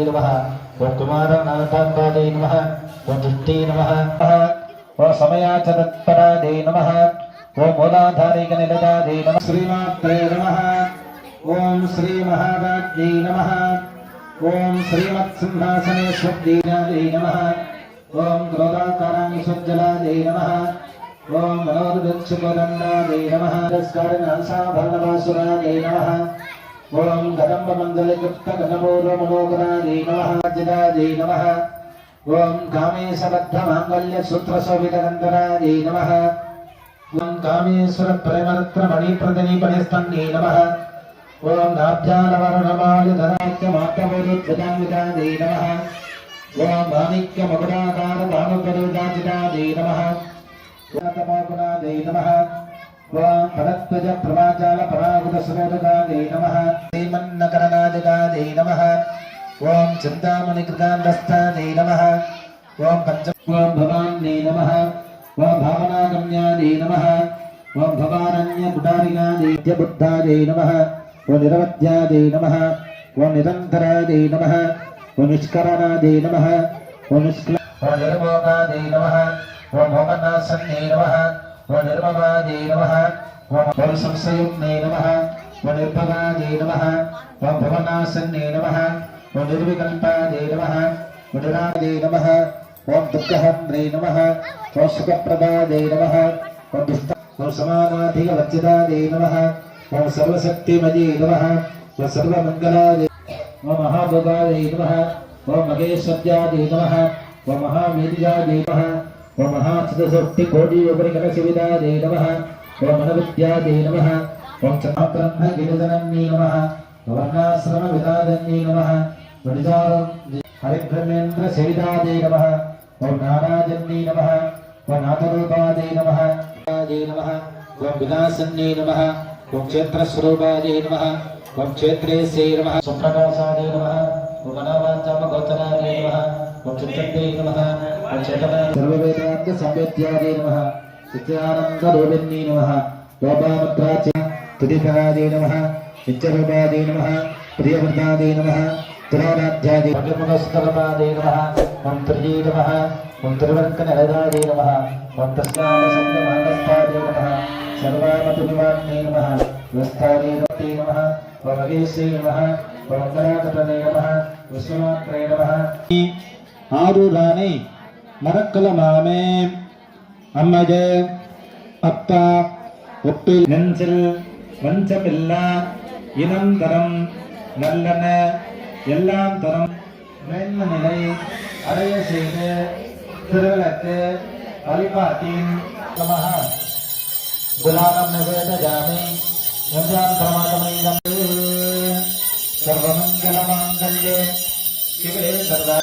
नमः ओम कुमारनाथाम्बादे नमः ओम दुष्टे नमः ओम समयाचरत्परादे नमः ओम मूलाधारिकनिलयादे नमः श्रीमात्रे नमः ओम श्री महाराज्ञे नमः ओम श्रीमत्सिंहासनेश्वरीनादे नमः ओम क्रोधाकाराङ्गसज्जलादे नमः ओम मनोरुक्षुकोदण्डादे नमः नमस्कारनासाभरणवासुरादे नमः ओम कदम्बमण्डलयुक्तगणपूर्वमनोगरादे नमः जिदादे नमः ओम कामेशबद्धमाङ्गल्यसूत्रशोभितगन्धरादे नमः ओम कामेश्वरप्रेमरत्नमणिप्रदनीपणिस्तन्ने नमः ओम नाभ्यालवरणमाल्यधराख्यमात्रमोरुध्वजान्वितादे नमः ओम माणिक्यमकुटाकारभानुपरिदाचितादे नमः ओम नमः ओम फलत्वजप्रभाजालपरागुदसरोदकादे नमः श्रीमन्नकरनादिकादे नमः ओम चिन्तामणिकृतान्तस्थादे नमः ओम ओम भवान्ने नमः ओम भावनागम्यादे नमः ओम भवारण्यकुटारिकादे बुद्धादे नमः ओम निरवध्यादे नमः ओम निरन्तरादे नमः ओम निष्करणादे नमः ओम निर्मोगादे नमः ओम मोहनासन्ने नमः ओम निर्मवादे नमः ओम संशयुग्ने नमः ओम निर्भवादे नमः ओम भवनासन्ने नमः ओम निर्विकल्पादे नमः ओम निरादे नमः ओम दुःखहन्त्रे नमः ओम सुखप्रदादे नमः ओम दुष्ट ओम समानाधिकवच्चिदादे नमः ओम सर्वशक्तिमये नमः ओम सर्वमङ्गलादे ओम महाभोगादे नमः ओम महेश्वर्यादे नमः ओम महावीर्यादे नमः ओम महाचतुष्कोटियोपरिकरशिविदादे नमः ओम मनविद्यादे नमः ओम चतुर्ब्रह्मगिरिजनन्ये नमः वर्णाश्रमविदादन्ये नमः हरिब्रह्मेन्द्रसेविदादे नमः ओम नाराजन्ये नमः ओम नाथरूपादे नमः नमः ओम विलासन्ये नमः ओम क्षेत्रस्वरूपादे नमः ओम क्षेत्रेशे नमः सुप्रकाशादे नमः ओम अनावाचामगोचरादे नमः ओम चित्तन्ते नमः ओम चेतना सर्ववेदान्त संवेद्यादे नमः नित्यानन्दरूपिण्ये नमः लोपामुद्राच तुदिकरादे नमः नित्यरूपादे नमः प्रियवृतादे नमः तुराराध्यादे भगवतस्तरपादे नमः ओम त्रिये नमः ओम त्रिवर्कनरदादे नमः ओम तस्मादसंगमानस्तादे नमः सर्वामतुविवान्ने नमः व्यस्तादे नमः ओम अगेशे नमः ओम अंगराकटने नमः विश्वमात्रे नमः आरुराने मरक्कलमामे अम्मजे अप्पा उप्पिल नंसिल वंचपिल्ला इनंतरम नल्लन எல்லாம் தரம் மேன்ம நிலை அடைய செய்து திருவிளக்கு வழிபாட்டின் நமஹ குலானம் நிவேதயாமி யஞ்சான் பிரமாதமயம் சர்வமங்கல மாங்கல்யே சிவே சர்வ